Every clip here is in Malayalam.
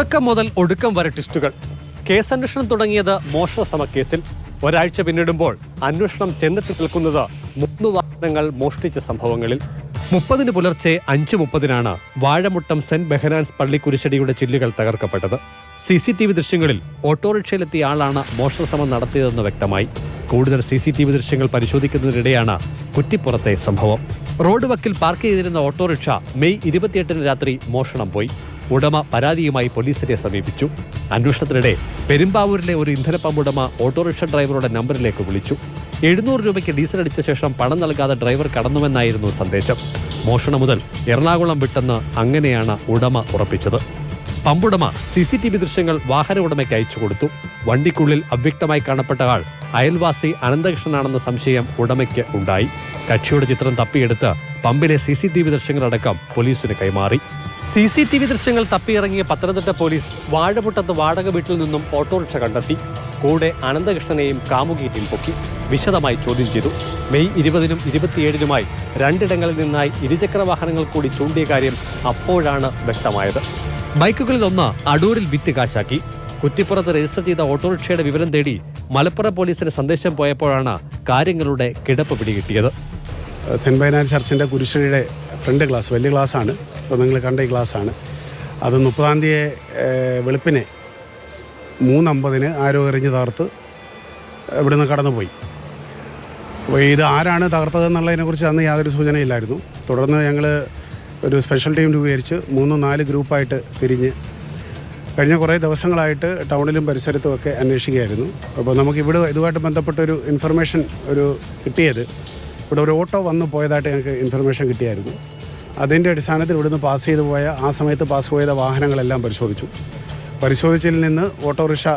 തുടക്കം മുതൽ ഒടുക്കം വരെ ട്വിസ്റ്റുകൾ. കേസന്വേഷണം തുടങ്ങിയത് മോഷണ സമക്കേസിൽ. ഒരാഴ്ച പിന്നിടുമ്പോൾ അന്വേഷണം ചെന്നെത്തി നിൽക്കുന്നത് 3 വാഹനങ്ങൾ മോഷ്ടിച്ച സംഭവങ്ങളിൽ. 30 പുലർച്ചെ 5:30 വാഴമുട്ടം സെന്റ് ബെഹനാൻസ് പള്ളി കുരിശടിയുടെ ചില്ലുകൾ തകർക്കപ്പെട്ടത്. CCTV ദൃശ്യങ്ങളിൽ ഓട്ടോറിക്ഷയിലെത്തിയ ആളാണ് മോഷണശ്രമം നടത്തിയതെന്ന് വ്യക്തമായി. കൂടുതൽ CCTV ദൃശ്യങ്ങൾ പരിശോധിക്കുന്നതിനിടെയാണ് കുറ്റിപ്പുറത്തെ സംഭവം. റോഡ് വക്കിൽ പാർക്ക് ചെയ്തിരുന്ന ഓട്ടോറിക്ഷ മെയ് 28 രാത്രി മോഷണം പോയി. ഉടമ പരാതിയുമായി പോലീസിനെ സമീപിച്ചു. അന്വേഷണത്തിനിടെ പെരുമ്പാവൂരിലെ ഒരു ഇന്ധന പമ്പ് ഉടമ ഓട്ടോറിക്ഷ ഡ്രൈവറുടെ നമ്പറിലേക്ക് വിളിച്ചു. 700 രൂപയ്ക്ക് ഡീസൽ അടിച്ച ശേഷം പണം നൽകാതെ ഡ്രൈവർ കടന്നുവെന്നായിരുന്നു സന്ദേശം. മോഷണം മുതൽ എറണാകുളം വിട്ടെന്ന് അങ്ങനെയാണ് ഉടമ ഉറപ്പിച്ചത്. പമ്പുടമ CCTV ദൃശ്യങ്ങൾ വാഹന ഉടമയ്ക്ക് അയച്ചു കൊടുത്തു. വണ്ടിക്കുള്ളിൽ അവ്യക്തമായി കാണപ്പെട്ട ആൾ അയൽവാസി അനന്തകൃഷ്ണനാണെന്ന സംശയം ഉടമയ്ക്ക് ഉണ്ടായി. കക്ഷിയുടെ ചിത്രം തപ്പിയെടുത്ത് പമ്പിലെ CCTV ദൃശ്യങ്ങളടക്കം പോലീസിന് കൈമാറി. CCTV ദൃശ്യങ്ങൾ തപ്പിയിറങ്ങിയ പത്തനംതിട്ട പോലീസ് വാഴമുട്ടത്ത് വാടക വീട്ടിൽ നിന്നും ഓട്ടോറിക്ഷ കണ്ടെത്തി. കൂടെ അനന്തകൃഷ്ണനെയും കാമുകിയെയും പൊക്കി വിശദമായി ചോദ്യം ചെയ്തു. മെയ് 20-നും 27-നുമായി 2 ഇടങ്ങളിൽ നിന്നായി ഇരുചക്ര വാഹനങ്ങൾ കൂടി ചൂണ്ടിയ കാര്യം അപ്പോഴാണ് വ്യക്തമായത്. ബൈക്കുകളിൽ ഒന്ന് അടൂരിൽ വിറ്റ് കാശാക്കി. കുറ്റിപ്പുറത്ത് രജിസ്റ്റർ ചെയ്ത ഓട്ടോറിക്ഷയുടെ വിവരം തേടി മലപ്പുറം പോലീസിന് സന്ദേശം പോയപ്പോഴാണ് കാര്യങ്ങളുടെ കിടപ്പ് പിടികിട്ടിയത്. സെന്റ് ബെഹനാൻസ് ചർച്ചിൻ്റെ കുരിശടിയുടെ ഫ്രണ്ട് ഗ്ലാസ്, വലിയ ഗ്ലാസ്സാണ്. ഇപ്പോൾ നിങ്ങൾ കണ്ട ഈ ഗ്ലാസ്സാണ്. അത് 30-ാം തീയതി വെളുപ്പിനെ 3:50 ആരോ എറിഞ്ഞ് തകർത്ത് ഇവിടുന്ന് കടന്നുപോയി. അപ്പോൾ ഇത് ആരാണ് തകർത്തതെന്നുള്ളതിനെക്കുറിച്ച് അന്ന് യാതൊരു സൂചനയില്ലായിരുന്നു. തുടർന്ന് ഞങ്ങൾ ഒരു സ്പെഷ്യൽ ടീം രൂപീകരിച്ച് 3-4 ഗ്രൂപ്പായിട്ട് തിരിഞ്ഞ് കഴിഞ്ഞ കുറേ ദിവസങ്ങളായിട്ട് ടൗണിലും പരിസരത്തുമൊക്കെ അന്വേഷിക്കുകയായിരുന്നു. അപ്പോൾ നമുക്ക് ഇതുമായിട്ട് ബന്ധപ്പെട്ടൊരു ഇൻഫർമേഷൻ കിട്ടിയത്, ഇവിടെ ഒരു ഓട്ടോ വന്നു പോയതായിട്ട് ഞങ്ങൾക്ക് ഇൻഫർമേഷൻ കിട്ടിയായിരുന്നു. അതിൻ്റെ അടിസ്ഥാനത്തിൽ ഇവിടുന്ന് ആ സമയത്ത് പാസ് ചെയ്ത വാഹനങ്ങളെല്ലാം പരിശോധിച്ചതിൽ നിന്ന് ഓട്ടോറിക്ഷ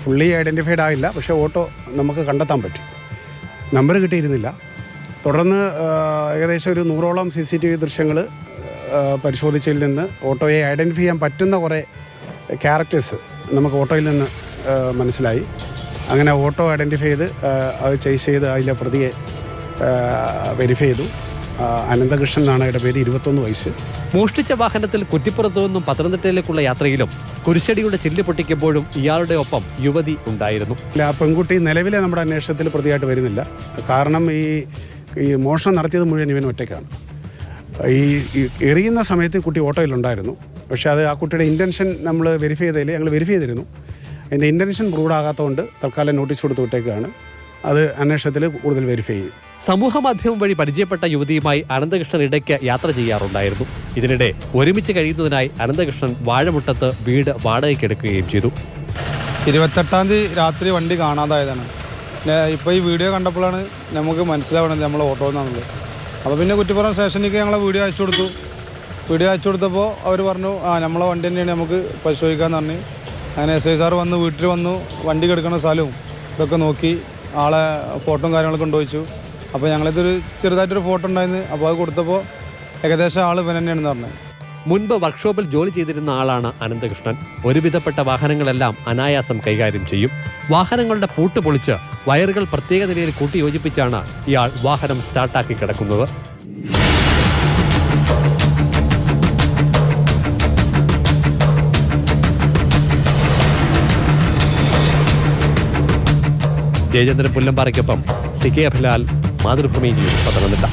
ഫുള്ളി ഐഡൻറ്റിഫൈഡ് ആയില്ല, പക്ഷേ ഓട്ടോ നമുക്ക് കണ്ടെത്താൻ പറ്റി. നമ്പർ കിട്ടിയിരുന്നില്ല. തുടർന്ന് ഏകദേശം ഒരു 100ഓളം CCTV ദൃശ്യങ്ങൾ പരിശോധിച്ചതിൽ നിന്ന് ഓട്ടോയെ ഐഡൻറ്റിഫൈ ചെയ്യാൻ പറ്റുന്ന കുറേ ക്യാരക്ടേഴ്സ് നമുക്ക് ഓട്ടോയിൽ നിന്ന് മനസ്സിലായി. അങ്ങനെ ഓട്ടോ ഐഡൻറ്റിഫൈ ചെയ്ത് അത് ചേസ് ചെയ്ത് അതിലെ പ്രതിയെ വെരിഫൈ ചെയ്തു. അനന്തകൃഷ്ണൻ എന്നാണ് അയാളുടെ പേര്, 21 വയസ്സ്. മോഷ്ടിച്ച വാഹനത്തിൽ കുറ്റിപ്പുറത്തു നിന്നും പത്തനംതിട്ടയിലേക്കുള്ള യാത്രയിലും കുരിശടിയുടെ ചില്ല് പൊട്ടിക്കുമ്പോഴും ഇയാളുടെ ഒപ്പം യുവതി ഉണ്ടായിരുന്നു. ആ പെൺകുട്ടി നിലവിലെ നമ്മുടെ അന്വേഷണത്തിൽ പ്രതിയായിട്ട് വരുന്നില്ല. കാരണം ഈ മോഷണം നടത്തിയത് മുഴുവൻ ഇവൻ ഒറ്റയ്ക്കാണ്. ഈ എറിയുന്ന സമയത്ത് കുട്ടി ഓട്ടോയിലുണ്ടായിരുന്നു. പക്ഷേ ആ കുട്ടിയുടെ ഇൻറ്റൻഷൻ ഞങ്ങൾ വെരിഫൈ ചെയ്തിരുന്നു. അതിൻ്റെ ഇൻറ്റൻഷൻ പ്രൂവ്ഡാകാത്തതുകൊണ്ട് തൽക്കാലം നോട്ടീസ് കൊടുത്ത് വിട്ടേക്കാണ്. അത് അന്വേഷണത്തിൽ കൂടുതൽ വെരിഫൈ ചെയ്യും. സമൂഹ മാധ്യമം വഴി പരിചയപ്പെട്ട യുവതിയുമായി അനന്തകൃഷ്ണൻ ഇടയ്ക്ക് യാത്ര ചെയ്യാറുണ്ടായിരുന്നു. ഇതിനിടെ ഒരുമിച്ച് കഴിയുന്നതിനായി അനന്തകൃഷ്ണൻ വാഴമുട്ടത്ത് വീട് വാടകയ്ക്കെടുക്കുകയും ചെയ്തു. 28-ാം തീയതി രാത്രി വണ്ടി കാണാതായതാണ്. ഇപ്പോൾ ഈ വീഡിയോ കണ്ടപ്പോഴാണ് നമുക്ക് മനസ്സിലാവണത് നമ്മൾ ഓട്ടോ എന്നാണുള്ളത്. അപ്പോൾ പിന്നെ കുറ്റിപ്പുറം സ്റ്റേഷനിലേക്ക് ഞങ്ങൾ വീഡിയോ അയച്ചു കൊടുത്തപ്പോൾ അവർ പറഞ്ഞു നമ്മളെ വണ്ടി തന്നെയാണ്, നമുക്ക് പരിശോധിക്കാമെന്ന് പറഞ്ഞ്. അങ്ങനെ SI സാർ വീട്ടിൽ വന്നു വണ്ടി കിടക്കുന്ന സ്ഥലവും ഇതൊക്കെ നോക്കി ആളെ ഫോട്ടോയും കാര്യങ്ങളൊക്കെ കൊണ്ടുപോയിച്ചു. അപ്പോൾ ഞങ്ങളിതൊരു ചെറുതായിട്ടൊരു ഫോട്ടോ ഉണ്ടായിരുന്നു. അപ്പോൾ അത് കൊടുത്തപ്പോൾ ഏകദേശം ആൾ ഇവൻ തന്നെയാണെന്ന് പറഞ്ഞത്. മുൻപ് വർക്ക്ഷോപ്പിൽ ജോലി ചെയ്തിരുന്ന ആളാണ് അനന്തകൃഷ്ണൻ. ഒരുവിധപ്പെട്ട വാഹനങ്ങളെല്ലാം അനായാസം കൈകാര്യം ചെയ്യും. വാഹനങ്ങളുടെ പൂട്ട് പൊളിച്ച് വയറുകൾ പ്രത്യേക നിലയിൽ കൂട്ടിയോജിപ്പിച്ചാണ് ഇയാൾ വാഹനം സ്റ്റാർട്ടാക്കി കിടക്കുന്നത്. ജയചന്ദ്രൻ പുല്ലമ്പാറയ്ക്കൊപ്പം CK അഭിലാൽ, മാതൃഭൂമി ന്യൂസ്, പത്തനംതിട്ട.